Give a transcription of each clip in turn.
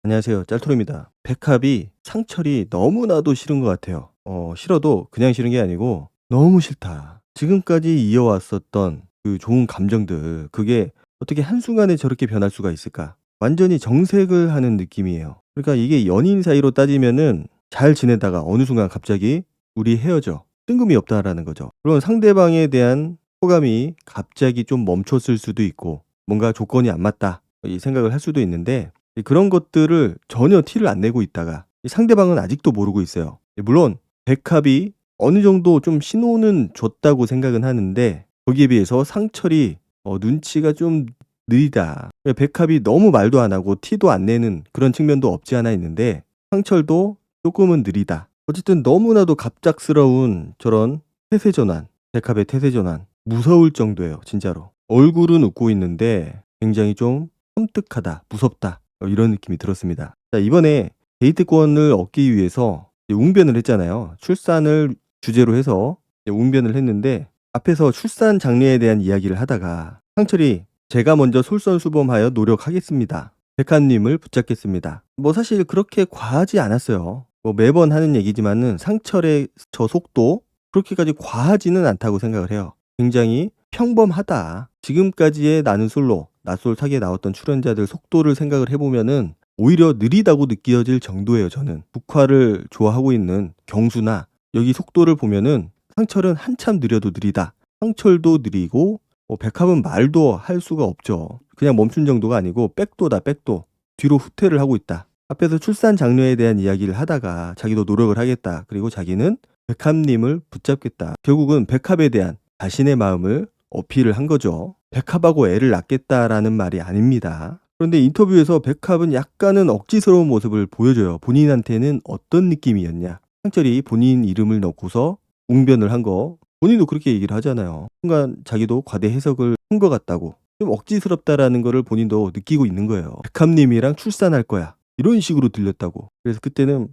안녕하세요. 짤토리입니다. 백합이 상철이 너무나도 싫은 것 같아요. 싫어도 그냥 싫은 게 아니고 너무 싫다. 지금까지 이어왔었던 그 좋은 감정들, 그게 어떻게 한순간에 저렇게 변할 수가 있을까? 완전히 정색을 하는 느낌이에요. 그러니까 이게 연인 사이로 따지면은 잘 지내다가 어느 순간 갑자기 우리 헤어져. 뜬금이 없다라는 거죠. 그런 상대방에 대한 호감이 갑자기 좀 멈췄을 수도 있고 뭔가 조건이 안 맞다. 이 생각을 할 수도 있는데 그런 것들을 전혀 티를 안 내고 있다가 이 상대방은 아직도 모르고 있어요. 물론 백합이 어느 정도 좀 신호는 줬다고 생각은 하는데 거기에 비해서 상철이 눈치가 좀 느리다. 백합이 너무 말도 안 하고 티도 안 내는 그런 측면도 없지 않아 있는데 상철도 조금은 느리다. 어쨌든 너무나도 갑작스러운 저런 태세 전환, 백합의 태세 전환 무서울 정도예요. 진짜로. 얼굴은 웃고 있는데 굉장히 좀 섬뜩하다, 무섭다. 이런 느낌이 들었습니다. 자, 이번에 데이트권을 얻기 위해서 웅변을 했잖아요. 출산을 주제로 해서 웅변을 했는데 앞에서 출산 장려에 대한 이야기를 하다가 상철이 제가 먼저 솔선수범하여 노력하겠습니다. 백합님을 붙잡겠습니다. 뭐 사실 그렇게 과하지 않았어요. 뭐 매번 하는 얘기지만은 상철의 저 속도 그렇게까지 과하지는 않다고 생각을 해요. 굉장히 평범하다. 지금까지의 나는 솔로, 낯솔 사기에 나왔던 출연자들 속도를 생각을 해보면은 오히려 느리다고 느껴질 정도예요. 저는 북화를 좋아하고 있는 경수나 여기 속도를 보면은 상철은 한참 느려도 느리다. 상철도 느리고 백합은 말도 할 수가 없죠. 그냥 멈춘 정도가 아니고 백도다, 백도. 뒤로 후퇴를 하고 있다. 앞에서 출산 장려에 대한 이야기를 하다가 자기도 노력을 하겠다. 그리고 자기는 백합님을 붙잡겠다. 결국은 백합에 대한 자신의 마음을 어필을 한 거죠. 백합하고 애를 낳겠다라는 말이 아닙니다. 그런데 인터뷰에서 백합은 약간은 억지스러운 모습을 보여줘요. 본인한테는 어떤 느낌이었냐. 상철이 본인 이름을 넣고서 웅변을 한 거 본인도 그렇게 얘기를 하잖아요. 순간 자기도 과대 해석을 한 것 같다고. 좀 억지스럽다라는 거를 본인도 느끼고 있는 거예요. 백합님이랑 출산할 거야. 이런 식으로 들렸다고. 그래서 그때는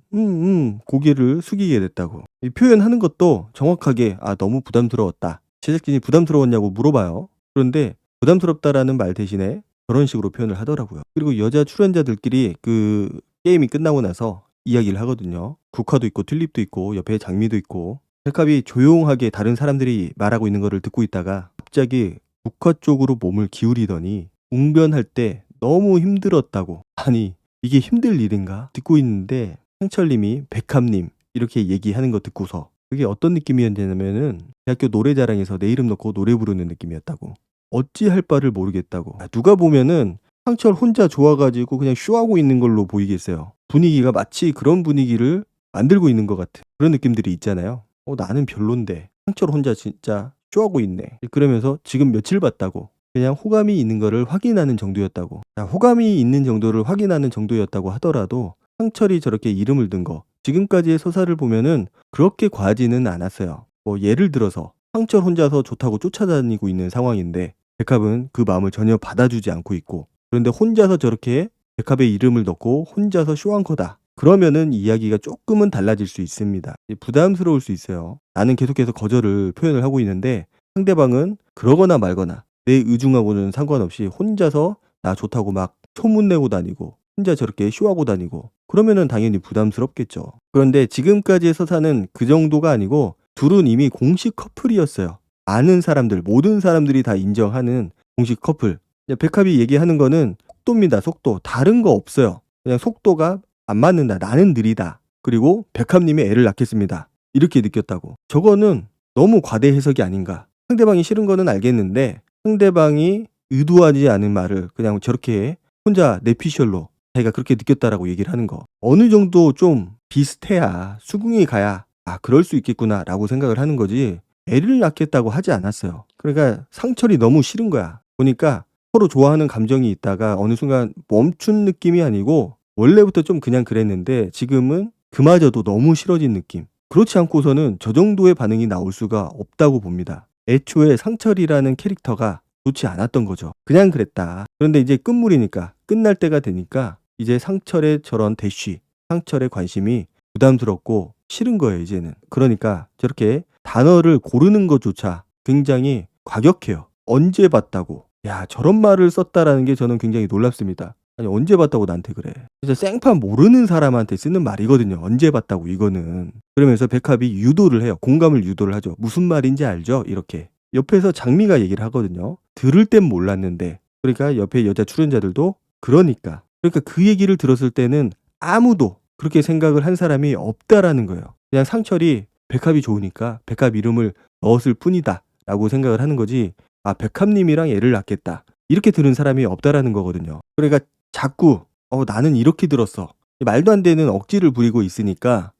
고개를 숙이게 됐다고. 이 표현하는 것도 정확하게 너무 부담스러웠다. 제작진이 부담스러웠냐고 물어봐요. 그런데 부담스럽다라는 말 대신에 저런 식으로 표현을 하더라고요. 그리고 여자 출연자들끼리 그 게임이 끝나고 나서 이야기를 하거든요. 국화도 있고 튤립도 있고 옆에 장미도 있고 백합이 조용하게 다른 사람들이 말하고 있는 거를 듣고 있다가 갑자기 국화 쪽으로 몸을 기울이더니 웅변할 때 너무 힘들었다고. 아니 이게 힘들 일인가? 듣고 있는데 상철님이 백합님 이렇게 얘기하는 거 듣고서 그게 어떤 느낌이었냐면은 대학교 노래자랑에서 내 이름 넣고 노래 부르는 느낌이었다고. 어찌할 바를 모르겠다고. 누가 보면은 상철 혼자 좋아가지고 그냥 쇼하고 있는 걸로 보이겠어요. 분위기가 마치 그런 분위기를 만들고 있는 것 같은 그런 느낌들이 있잖아요. 나는 별론데 상철 혼자 진짜 쇼하고 있네. 그러면서 지금 며칠 봤다고. 그냥 호감이 있는 거를 확인하는 정도였다고. 호감이 있는 정도를 확인하는 정도였다고 하더라도 상철이 저렇게 이름을 든 거 지금까지의 서사를 보면은 그렇게 과하지는 않았어요. 뭐 예를 들어서 상철 혼자서 좋다고 쫓아다니고 있는 상황인데 백합은 그 마음을 전혀 받아주지 않고 있고 그런데 혼자서 저렇게 백합의 이름을 넣고 혼자서 쇼한 거다. 그러면은 이야기가 조금은 달라질 수 있습니다. 부담스러울 수 있어요. 나는 계속해서 거절을 표현을 하고 있는데 상대방은 그러거나 말거나 내 의중하고는 상관없이 혼자서 나 좋다고 막 소문내고 다니고 혼자 저렇게 쇼하고 다니고 그러면은 당연히 부담스럽겠죠. 그런데 지금까지의 서사는 그 정도가 아니고 둘은 이미 공식 커플이었어요. 아는 사람들, 모든 사람들이 다 인정하는 공식 커플. 백합이 얘기하는 거는 속도입니다. 속도. 다른 거 없어요. 그냥 속도가 안 맞는다. 나는 느리다. 그리고 백합님이 애를 낳겠습니다. 이렇게 느꼈다고. 저거는 너무 과대 해석이 아닌가. 상대방이 싫은 거는 알겠는데 상대방이 의도하지 않은 말을 그냥 저렇게 혼자 내피셜로 자기가 그렇게 느꼈다라고 얘기를 하는 거. 어느 정도 좀 비슷해야 수긍이 가야 그럴 수 있겠구나 라고 생각을 하는 거지 애를 낳겠다고 하지 않았어요. 그러니까 상철이 너무 싫은 거야. 보니까 서로 좋아하는 감정이 있다가 어느 순간 멈춘 느낌이 아니고 원래부터 좀 그냥 그랬는데 지금은 그마저도 너무 싫어진 느낌. 그렇지 않고서는 저 정도의 반응이 나올 수가 없다고 봅니다. 애초에 상철이라는 캐릭터가 좋지 않았던 거죠. 그냥 그랬다. 그런데 이제 끝물이니까 끝날 때가 되니까 이제 상철의 저런 대쉬, 상철의 관심이 부담스럽고 싫은 거예요 이제는. 그러니까 저렇게 단어를 고르는 것조차 굉장히 과격해요. 언제 봤다고. 야 저런 말을 썼다라는 게 저는 굉장히 놀랍습니다. "아니 언제 봤다고 나한테 그래." 진짜 생판 모르는 사람한테 쓰는 말이거든요. "언제 봤다고." 이거는. 그러면서 백합이 유도를 해요. 공감을 유도를 하죠. "무슨 말인지 알죠?" 이렇게. 옆에서 장미가 얘기를 하거든요. 들을 땐 몰랐는데. 그러니까 옆에 여자 출연자들도 그러니까. 그러니까 그 얘기를 들었을 때는 아무도 그렇게 생각을 한 사람이 없다라는 거예요. 그냥 상철이 백합이 좋으니까 백합 이름을 넣었을 뿐이다라고 생각을 하는 거지, '아 백합님이랑 애를 낳겠다.' 이렇게 들은 사람이 없다라는 거거든요. 그러니까 자꾸 나는 이렇게 들었어. 말도 안 되는 억지를 부리고 있으니까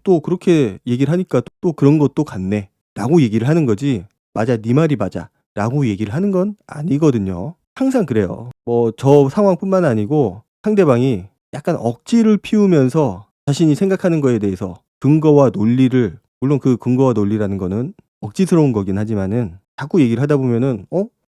또 그렇게 얘기를 하니까 또 그런 것도 같네. 라고 얘기를 하는 거지, 맞아, 네 말이 맞아. 라고 얘기를 하는 건 아니거든요. 항상 그래요. 뭐 저 상황뿐만 아니고 상대방이 약간 억지를 피우면서 자신이 생각하는 거에 대해서 근거와 논리를, 물론 그 근거와 논리라는 거는 억지스러운 거긴 하지만은 자꾸 얘기를 하다 보면은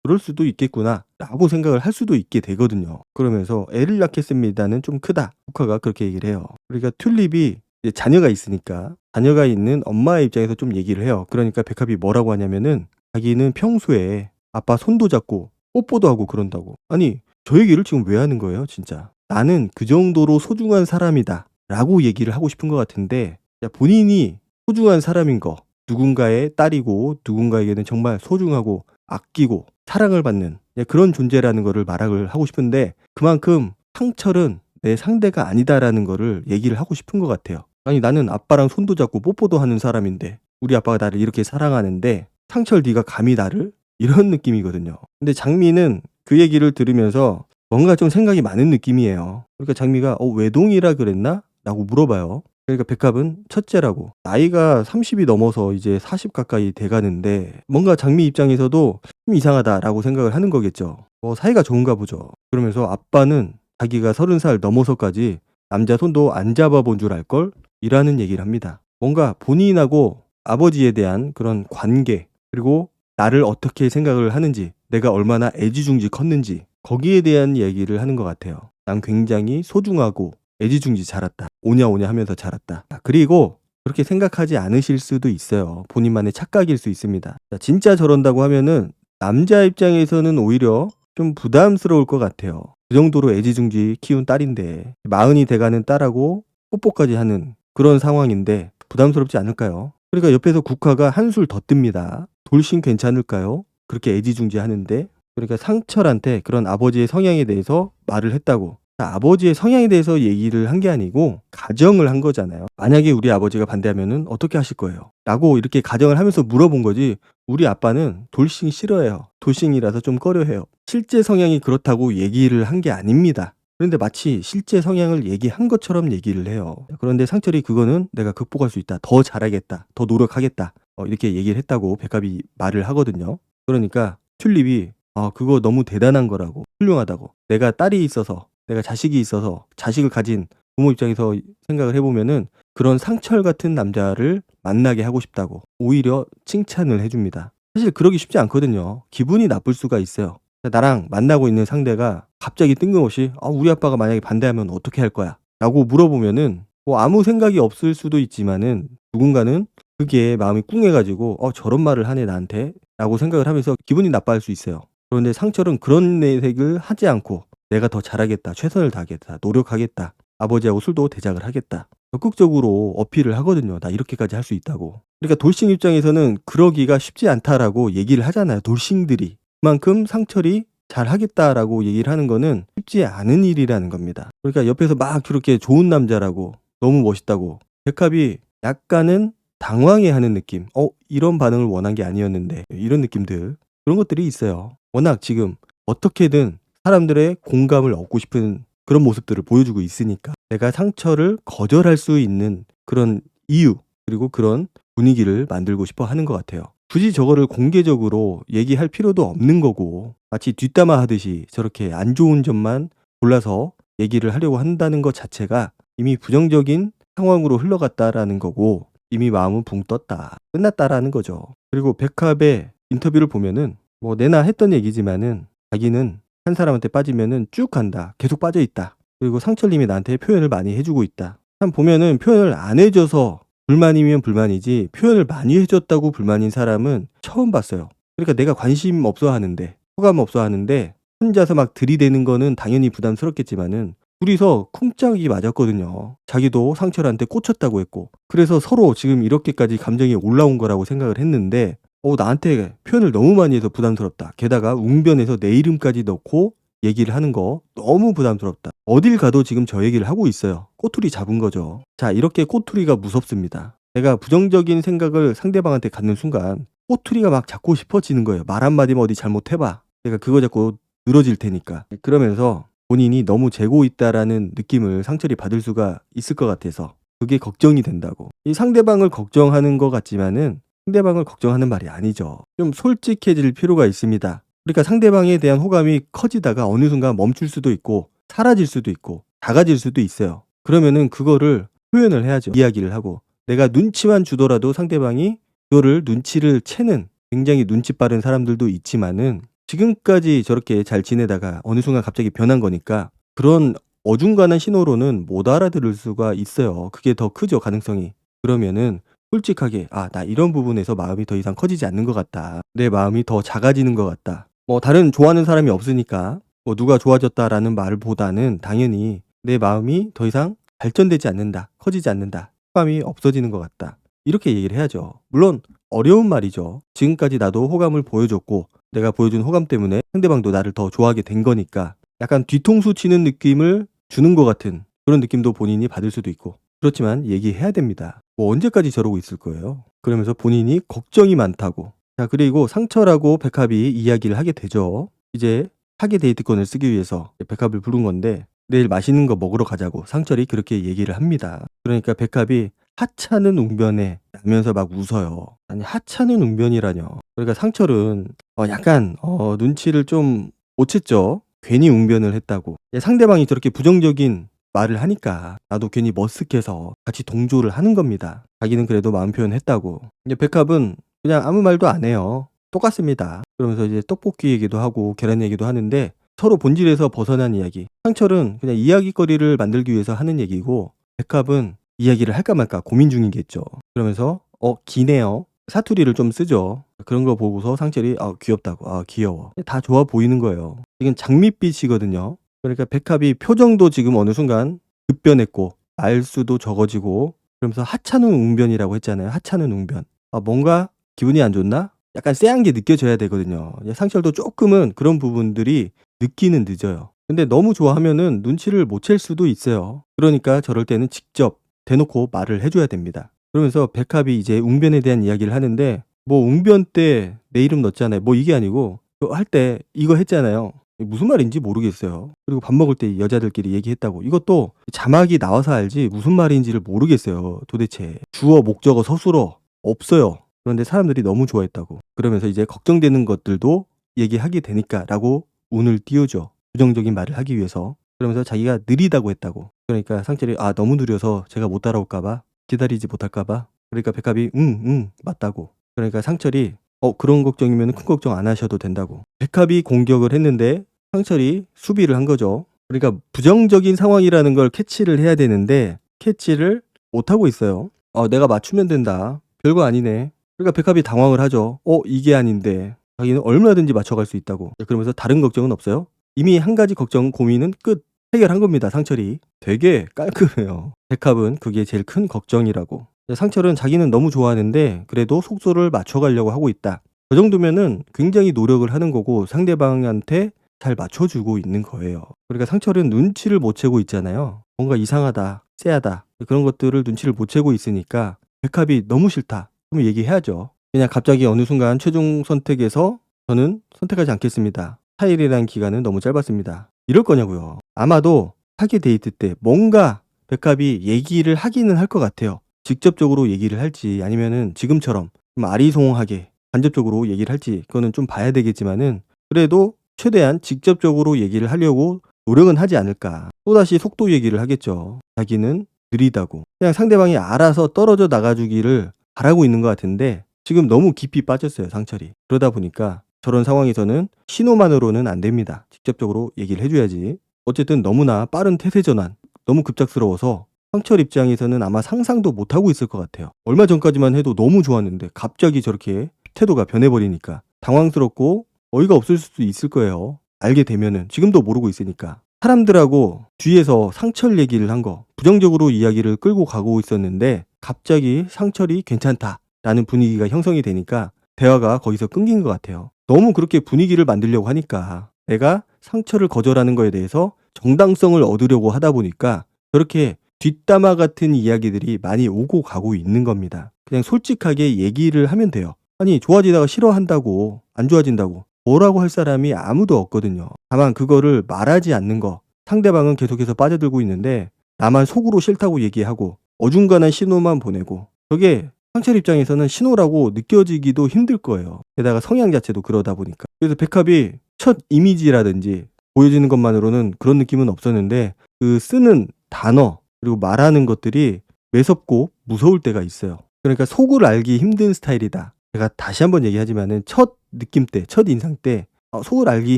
그럴 수도 있겠구나라고 생각을 할 수도 있게 되거든요. 그러면서 "애를 낳겠습니다는 좀 크다." 국화가 그렇게 얘기를 해요. 그러니까 튤립이 이제 자녀가 있으니까 자녀가 있는 엄마의 입장에서 좀 얘기를 해요. 그러니까 백합이 뭐라고 하냐면은 자기는 평소에 아빠 손도 잡고 뽀뽀도 하고 그런다고. 아니 저 얘기를 지금 왜 하는 거예요 진짜. "나는 그 정도로 소중한 사람이다." 라고 얘기를 하고 싶은 것 같은데, 본인이 소중한 사람인 거, 누군가의 딸이고 누군가에게는 정말 소중하고 아끼고 사랑을 받는 그런 존재라는 거를 말을 하고 싶은데, 그만큼 상철은 내 상대가 아니다라는 거를 얘기를 하고 싶은 것 같아요. 아니 나는 아빠랑 손도 잡고 뽀뽀도 하는 사람인데, 우리 아빠가 나를 이렇게 사랑하는데 상철 네가 감히 나를? 이런 느낌이거든요. 근데 장미는 그 얘기를 들으면서 뭔가 좀 생각이 많은 느낌이에요. 그러니까 장미가 외동이라 그랬나? 라고 물어봐요. 그러니까 백합은 첫째라고. 나이가 30이 넘어서 이제 40 가까이 돼 가는데 뭔가 장미 입장에서도 좀 이상하다라고 생각을 하는 거겠죠. 사이가 좋은가 보죠. 그러면서 아빠는 자기가 30살 넘어서까지 남자 손도 안 잡아 본 줄 알걸? 이라는 얘기를 합니다. 뭔가 본인하고 아버지에 대한 그런 관계, 그리고 나를 어떻게 생각을 하는지, 내가 얼마나 애지중지 컸는지, 거기에 대한 얘기를 하는 것 같아요. 난 굉장히 소중하고 애지중지 자랐다. 오냐오냐 하면서 자랐다. 그리고 그렇게 생각하지 않으실 수도 있어요. 본인만의 착각일 수 있습니다. 진짜 저런다고 하면은 남자 입장에서는 오히려 좀 부담스러울 것 같아요. 그 정도로 애지중지 키운 딸인데, 마흔이 돼가는 딸하고 뽀뽀까지 하는 그런 상황인데 부담스럽지 않을까요? 그러니까 옆에서 국화가 한술 더 뜹니다. 돌싱 괜찮을까요? 그렇게 애지중지 하는데. 그러니까 상철한테 그런 아버지의 성향에 대해서 말을 했다고. 아버지의 성향에 대해서 얘기를 한 게 아니고 가정을 한 거잖아요. "만약에 우리 아버지가 반대하면은 어떻게 하실 거예요?" 라고 이렇게 가정을 하면서 물어본 거지, 우리 아빠는 돌싱 싫어해요. 돌싱이라서 좀 꺼려해요. 실제 성향이 그렇다고 얘기를 한 게 아닙니다. 그런데 마치 실제 성향을 얘기한 것처럼 얘기를 해요. 그런데 상철이 "그거는 내가 극복할 수 있다. 더 잘하겠다. 더 노력하겠다." 이렇게 얘기를 했다고 백합이 말을 하거든요. 그러니까 튤립이 그거 너무 대단한 거라고, 훌륭하다고. 내가 딸이 있어서, 내가 자식이 있어서, 자식을 가진 부모 입장에서 생각을 해보면은 그런 상철 같은 남자를 만나게 하고 싶다고 오히려 칭찬을 해줍니다. 사실 그러기 쉽지 않거든요. 기분이 나쁠 수가 있어요. 나랑 만나고 있는 상대가 갑자기 뜬금없이 "우리 아빠가 만약에 반대하면 어떻게 할 거야?" 라고 물어보면은 아무 생각이 없을 수도 있지만은 누군가는 그게 마음이 꿍해가지고 저런 말을 하네 나한테 라고 생각을 하면서 기분이 나빠할 수 있어요. 그런데 상철은 그런 내색을 하지 않고 "내가 더 잘하겠다. 최선을 다하겠다. 노력하겠다. 아버지하고 술도 대작을 하겠다." 적극적으로 어필을 하거든요. "나 이렇게까지 할 수 있다고." 그러니까 돌싱 입장에서는 그러기가 쉽지 않다라고 얘기를 하잖아요, 돌싱들이. 그만큼 상철이 "잘하겠다."라고 얘기를 하는 거는 쉽지 않은 일이라는 겁니다. 그러니까 옆에서 막 저렇게 좋은 남자라고, 너무 멋있다고 백합이 약간은 당황해하는 느낌. 이런 반응을 원한 게 아니었는데, 이런 느낌들, 그런 것들이 있어요. 워낙 지금 어떻게든 사람들의 공감을 얻고 싶은 그런 모습들을 보여주고 있으니까, 내가 상처를 거절할 수 있는 그런 이유, 그리고 그런 분위기를 만들고 싶어 하는 것 같아요. 굳이 저거를 공개적으로 얘기할 필요도 없는 거고, 마치 뒷담화 하듯이 저렇게 안 좋은 점만 골라서 얘기를 하려고 한다는 것 자체가 이미 부정적인 상황으로 흘러갔다라는 거고, 이미 마음은 붕 떴다, 끝났다라는 거죠. 그리고 백합의 인터뷰를 보면은 내나 했던 얘기지만은 자기는 한 사람한테 빠지면은 쭉 간다. 계속 빠져 있다. 그리고 상철님이 나한테 표현을 많이 해주고 있다. 참 보면은 표현을 안 해줘서 불만이면 불만이지, 표현을 많이 해줬다고 불만인 사람은 처음 봤어요. 그러니까 내가 관심 없어 하는데, 호감 없어 하는데 혼자서 막 들이대는 거는 당연히 부담스럽겠지만은 둘이서 쿵짝이 맞았거든요. 자기도 상철한테 꽂혔다고 했고. 그래서 서로 지금 이렇게까지 감정이 올라온 거라고 생각을 했는데 나한테 표현을 너무 많이 해서 부담스럽다. 게다가 웅변에서 내 이름까지 넣고 얘기를 하는 거 너무 부담스럽다. 어딜 가도 지금 저 얘기를 하고 있어요. 꼬투리 잡은 거죠. 자, 이렇게 꼬투리가 무섭습니다. 내가 부정적인 생각을 상대방한테 갖는 순간 꼬투리가 막 잡고 싶어지는 거예요. 말 한마디면 어디 잘못해봐. 내가 그거 자꾸 늘어질 테니까. 그러면서 본인이 너무 재고 있다라는 느낌을 상철이 받을 수가 있을 것 같아서 그게 걱정이 된다고. 이 상대방을 걱정하는 것 같지만은 상대방을 걱정하는 말이 아니죠. 좀 솔직해질 필요가 있습니다. 그러니까 상대방에 대한 호감이 커지다가 어느 순간 멈출 수도 있고 사라질 수도 있고 작아질 수도 있어요. 그러면은 그거를 표현을 해야죠. 이야기를 하고 내가 눈치만 주더라도 상대방이 그거를 눈치를 채는 굉장히 눈치 빠른 사람들도 있지만은 지금까지 저렇게 잘 지내다가 어느 순간 갑자기 변한 거니까 그런 어중간한 신호로는 못 알아들을 수가 있어요. 그게 더 크죠, 가능성이. 그러면은 솔직하게 나 이런 부분에서 마음이 더 이상 커지지 않는 것 같다. 내 마음이 더 작아지는 것 같다. 다른 좋아하는 사람이 없으니까 누가 좋아졌다라는 말보다는 당연히 내 마음이 더 이상 발전되지 않는다. 커지지 않는다. 호감이 없어지는 것 같다. 이렇게 얘기를 해야죠. 물론 어려운 말이죠. 지금까지 나도 호감을 보여줬고 내가 보여준 호감 때문에 상대방도 나를 더 좋아하게 된 거니까 약간 뒤통수 치는 느낌을 주는 것 같은 그런 느낌도 본인이 받을 수도 있고 그렇지만 얘기해야 됩니다. 언제까지 저러고 있을 거예요? 그러면서 본인이 걱정이 많다고. 자, 그리고 상철하고 백합이 이야기를 하게 되죠. 이제 사기 데이트권을 쓰기 위해서 백합을 부른 건데 내일 맛있는 거 먹으러 가자고 상철이 그렇게 얘기를 합니다. 그러니까 백합이 하찮은 웅변에 라면서 막 웃어요. 아니 하찮은 웅변이라뇨. 그러니까 상철은 약간 눈치를 좀 못 챘죠. 괜히 웅변을 했다고. 상대방이 저렇게 부정적인 말을 하니까 나도 괜히 머쓱해서 같이 동조를 하는 겁니다. 자기는 그래도 마음 표현했다고. 이제 백합은 그냥 아무 말도 안 해요. 똑같습니다. 그러면서 이제 떡볶이 얘기도 하고 계란 얘기도 하는데 서로 본질에서 벗어난 이야기. 상철은 그냥 이야기거리를 만들기 위해서 하는 얘기고 백합은 이야기를 할까 말까 고민 중이겠죠. 그러면서 기네요. 사투리를 좀 쓰죠. 그런 거 보고서 상철이 귀엽다고. 귀여워. 다 좋아 보이는 거예요. 지금 장밋빛이거든요. 그러니까 백합이 표정도 지금 어느 순간 급변했고 말수도 적어지고 그러면서 하찮은 웅변이라고 했잖아요. 하찮은 웅변. 뭔가 기분이 안 좋나? 약간 쎄한 게 느껴져야 되거든요. 상철도 조금은 그런 부분들이 늦기는 늦어요. 근데 너무 좋아하면은 눈치를 못 챌 수도 있어요. 그러니까 저럴 때는 직접 대놓고 말을 해줘야 됩니다. 그러면서 백합이 이제 웅변에 대한 이야기를 하는데 웅변 때 내 이름 넣었잖아요. 이게 아니고 할 때 이거 했잖아요. 무슨 말인지 모르겠어요. 그리고 밥 먹을 때 여자들끼리 얘기했다고. 이것도 자막이 나와서 알지 무슨 말인지를 모르겠어요. 도대체 주어 목적어 서술어 없어요. 그런데 사람들이 너무 좋아했다고. 그러면서 이제 걱정되는 것들도 얘기하게 되니까 라고 운을 띄우죠. 부정적인 말을 하기 위해서. 그러면서 자기가 느리다고 했다고. 그러니까 상철이 너무 느려서 제가 못 따라올까봐 기다리지 못할까봐. 그러니까 백합이 응 맞다고. 그러니까 상철이 그런 걱정이면 큰 걱정 안 하셔도 된다고. 백합이 공격을 했는데 상철이 수비를 한 거죠. 그러니까 부정적인 상황이라는 걸 캐치를 해야 되는데 캐치를 못하고 있어요. 내가 맞추면 된다. 별거 아니네. 그러니까 백합이 당황을 하죠. 이게 아닌데. 자기는 얼마든지 맞춰갈 수 있다고. 그러면서 다른 걱정은 없어요. 이미 한 가지 걱정 고민은 끝. 해결한 겁니다. 상철이. 되게 깔끔해요. 백합은 그게 제일 큰 걱정이라고. 상철은 자기는 너무 좋아하는데 그래도 속도를 맞춰가려고 하고 있다. 그 정도면은 굉장히 노력을 하는 거고 상대방한테 잘 맞춰주고 있는 거예요. 그러니까 상철은 눈치를 못 채고 있잖아요. 뭔가 이상하다, 쎄하다 그런 것들을 눈치를 못 채고 있으니까 백합이 너무 싫다. 그럼 얘기해야죠. 그냥 갑자기 어느 순간 최종 선택에서 저는 선택하지 않겠습니다. 4일이라는 기간은 너무 짧았습니다. 이럴 거냐고요. 아마도 사기 데이트 때 뭔가 백합이 얘기를 하기는 할 것 같아요. 직접적으로 얘기를 할지 아니면은 지금처럼 좀 아리송하게 간접적으로 얘기를 할지 그거는 좀 봐야 되겠지만은 그래도 최대한 직접적으로 얘기를 하려고 노력은 하지 않을까. 또다시 속도 얘기를 하겠죠. 자기는 느리다고. 그냥 상대방이 알아서 떨어져 나가주기를 바라고 있는 것 같은데 지금 너무 깊이 빠졌어요. 상철이. 그러다 보니까 저런 상황에서는 신호만으로는 안 됩니다. 직접적으로 얘기를 해줘야지. 어쨌든 너무나 빠른 태세 전환, 너무 급작스러워서 상철 입장에서는 아마 상상도 못하고 있을 것 같아요. 얼마 전까지만 해도 너무 좋았는데 갑자기 저렇게 태도가 변해버리니까 당황스럽고 어이가 없을 수도 있을 거예요. 알게 되면은 지금도 모르고 있으니까 사람들하고 뒤에서 상철 얘기를 한 거 부정적으로 이야기를 끌고 가고 있었는데 갑자기 상철이 괜찮다라는 분위기가 형성이 되니까 대화가 거기서 끊긴 것 같아요. 너무 그렇게 분위기를 만들려고 하니까 내가 상철을 거절하는 거에 대해서 정당성을 얻으려고 하다 보니까 저렇게 뒷담화 같은 이야기들이 많이 오고 가고 있는 겁니다. 그냥 솔직하게 얘기를 하면 돼요. 아니 좋아지다가 싫어한다고 안 좋아진다고 뭐라고 할 사람이 아무도 없거든요. 다만 그거를 말하지 않는 거. 상대방은 계속해서 빠져들고 있는데 나만 속으로 싫다고 얘기하고 어중간한 신호만 보내고 저게 상철 입장에서는 신호라고 느껴지기도 힘들 거예요. 게다가 성향 자체도 그러다 보니까. 그래서 백합이 첫 이미지라든지 보여지는 것만으로는 그런 느낌은 없었는데 그 쓰는 단어 그리고 말하는 것들이 매섭고 무서울 때가 있어요. 그러니까 속을 알기 힘든 스타일이다. 제가 다시 한번 얘기하지만은 첫 느낌 때, 첫 인상 때 속을 알기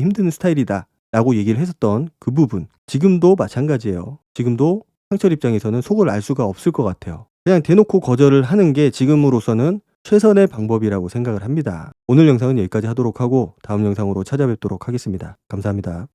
힘든 스타일이다 라고 얘기를 했었던 그 부분 지금도 마찬가지예요. 지금도 상철 입장에서는 속을 알 수가 없을 것 같아요. 그냥 대놓고 거절을 하는 게 지금으로서는 최선의 방법이라고 생각을 합니다. 오늘 영상은 여기까지 하도록 하고 다음 영상으로 찾아뵙도록 하겠습니다. 감사합니다.